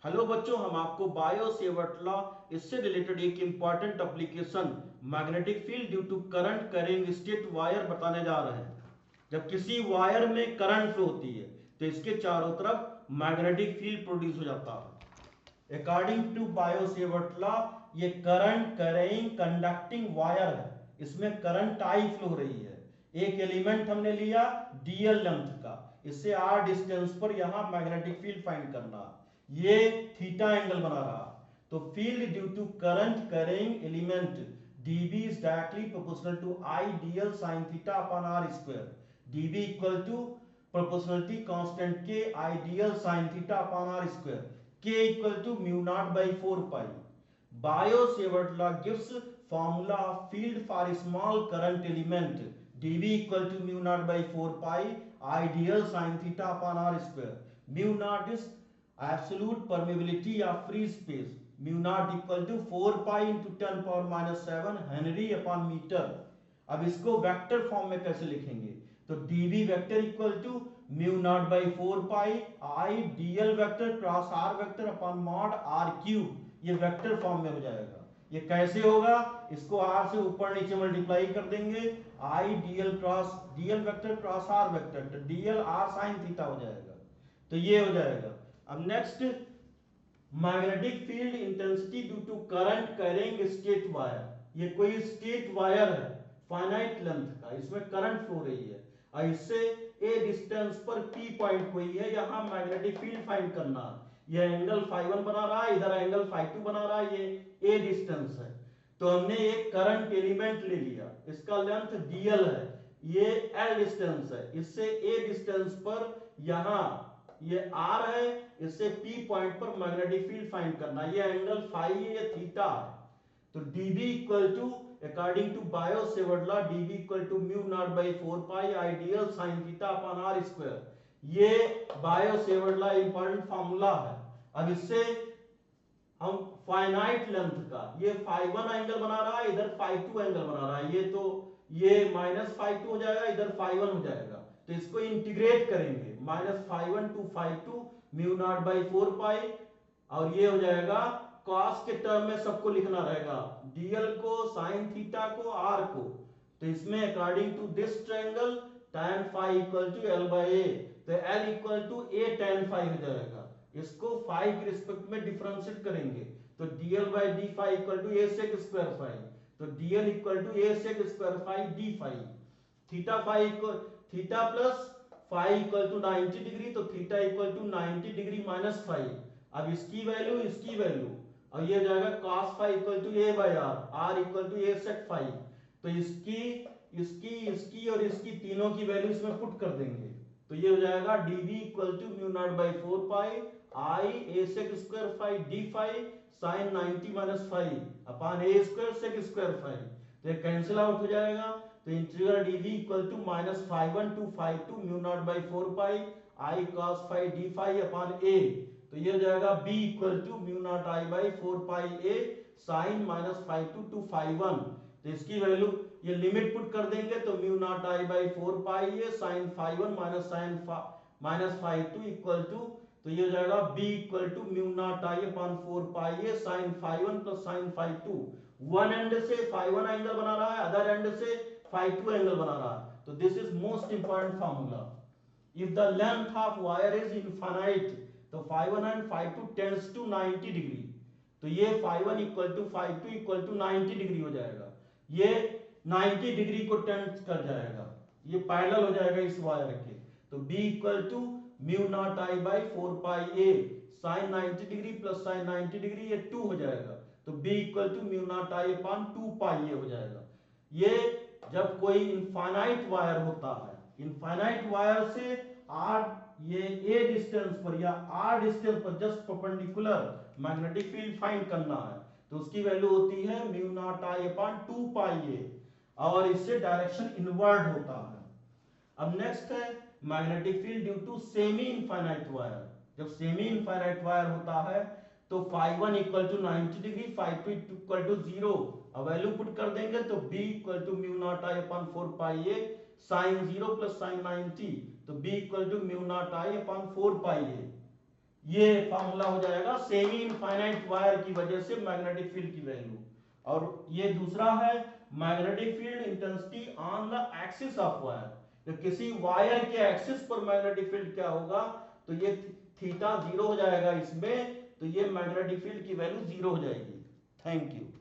Hello बच्चों, हम आपको बायो सेवर्ट लॉ इससे रिलेटेड एक important application magnetic field due to current carrying straight wire बताने जा रहे हैं। जब किसी वायर में करंट फ्लो होती है तो इसके चारों तरफ मैग्नेटिक फील्ड प्रोड्यूस हो जाता है। According to Biot Savart law ये करंट कैरिंग कंडक्टिंग वायर है, इसमें करंट आई फ्लो हो रही है। एक एलिमेंट हमने लिया डीएल लेंथ का, इससे आर डिस्टेंस पर यहां मैग्नेटिक फील्ड फाइंड करना। ये थीटा एंगल बना रहा, तो field due to current carrying element dB is directly proportional to I dl sin theta upon r square. dB equal to proportionality constant K I dl sin theta upon r square. K equal to mu naught by 4 pi. Biot-Savart law gives formula of field for a small current element dB equal to mu naught by 4 pi I dl sin theta upon r square. Mu naught is absolute permeability of free space. Mu naught equal to 4 pi into 10 power minus 7 henry upon metre. अब इसको vector form में कैसे लिखेंगे, तो dv vector equal to mu naught by 4 pi I dl vector cross r vector upon mod r cube, ये vector form में हो जाएगा। ये कैसे होगा, इसको r से ऊपर नीचे मल्टीप्लाई कर देंगे, I dl vector cross r vector, तो dl r sin थीटा हो जाएगा। तो ये हो जाएगा। अब next, magnetic field intensity due to current carrying straight wire. ये कोई स्टेट वायर है फाइनाइट लेंथ का, इसमें करंट फ्लो रही है और इससे ए डिस्टेंस पर पी पॉइंट कोई है, यहां मैग्नेटिक फील्ड फाइंड करना। यह एंगल φ1 बना रहा है, इधर एंगल φ2 बना रहा है, ये ए डिस्टेंस है। तो हमने एक करंट एलिमेंट ले लिया, इसका लेंथ dl है, ये l डिस्टेंस है, इससे ए डिस्टेंस पर यहां ये r है, इससे p पॉइंट पर मैग्नेटिक फील्ड फाइंड करना। ये एंगल फाई है, ये थीटा है। तो dB equal to according to Biot Savart law dB equal to mu naught by 4 pi I dl sin theta upon r square. ये Biot Savart law important formula है। अब इससे हम फाइनाइट लेंथ का, ये φ1 एंगल बना रहा है, इधर φ2 एंगल बना रहा है, ये तो ये माइनस φ2 हो जाएगा, इधर φ1 हो जाएगा। तो इसको इंटीग्रेट करेंगे, minus φ1 to φ2 mu naught by 4 pi, और ये हो जाएगा cos के टर्म में सबको लिखना रहेगा, dl को sin थीटा को r को। तो इसमें according to this triangle tan phi equal to l by a, तो l equal to a tan phi हो जाएगा। इसको फाई के रिस्पेक्ट में डिफरेंशिएट करेंगे, तो dl by d phi equal to a sec square phi, तो dl equal to a sec square phi d phi। Theta phi equal theta plus phi equal to 90 degree, तो theta equal to 90 degree minus phi. अब इसकी value और ये जाएगा cos phi equal to a by r equal to a sec phi. तो इसकी इसकी इसकी और इसकी तीनों की वैल्यू इसमें पुट कर देंगे, तो ये हो जाएगा dv equal to mu naught by 4 pi I a sec square phi d phi sin 90 minus phi upon a square sec square phi. तो ये कैंसिल आउट हो जाएगा, तो integral dv equal to minus φ1 to φ2 mu naught by 4 pi I cos phi d phi upon a। तो ये हो जाएगा b equal to mu naught I by 4 pi a sin minus φ2 to φ1। तो इसकी value ये लिमिट पुट कर देंगे, तो mu naught I by 4 pi a sin φ1 minus φ2 equal to, तो ये हो जाएगा b equal to mu naught I upon 4 pi a sin φ1 plus sin φ2। One end से φ1 एंगल बना रहा है, अदर एंड से φ2 एंगल बना रहा है। तो this is most important formula. If the length of wire is infinite, तो φ1 एंड φ2 टेंड्स टू 90 डिग्री, तो ये φ1 equal to φ2 equal to 90 degree हो जाएगा। ये 90 डिग्री को टेंड कर जाएगा, ये पैरेलल हो जाएगा इस वायर के। तो b equal to mu naught I by 4 pi a sin 90 degree plus sin 90 degree, ये 2 हो जाएगा। तो b equal to mu naught I upon 2 pi a हो जाएगा। ये जब कोई इनफाइनाइट वायर होता है, इनफाइनाइट वायर से r ये a डिस्टेंस पर या r डिस्टेंस पर just perpendicular magnetic field find करना है, तो उसकी वैल्यू होती है mu naught I upon 2 pi a, और इससे डायरेक्शन इनवर्ड होता है। अब नेक्स्ट है magnetic field due to semi infinite wire. जब सेमी इनफाइनाइट वायर होता है तो φ1 equal to 90 degree, φ2 equal to 0, अब वैल्यू पुट कर देंगे, तो b equal to mu naught I upon 4 pi a sin 0 plus sin 90, तो b equal to mu naught I upon 4 pi a। ये formula हो जाएगा सेमी इनफाइनाइट वायर की वजह से मैग्नेटिक फील्ड की वैल्यू। और ये दूसरा है magnetic field intensity on the axis of wire, तो किसी वायर के एक्सिस पर मैग्नेटिक फील्ड क्या होगा, तो ये थीटा 0 हो जाएगा इसमें, तो ये मैग्नेटिक फील्ड की वैल्यू 0 हो जाएगी। Thank you.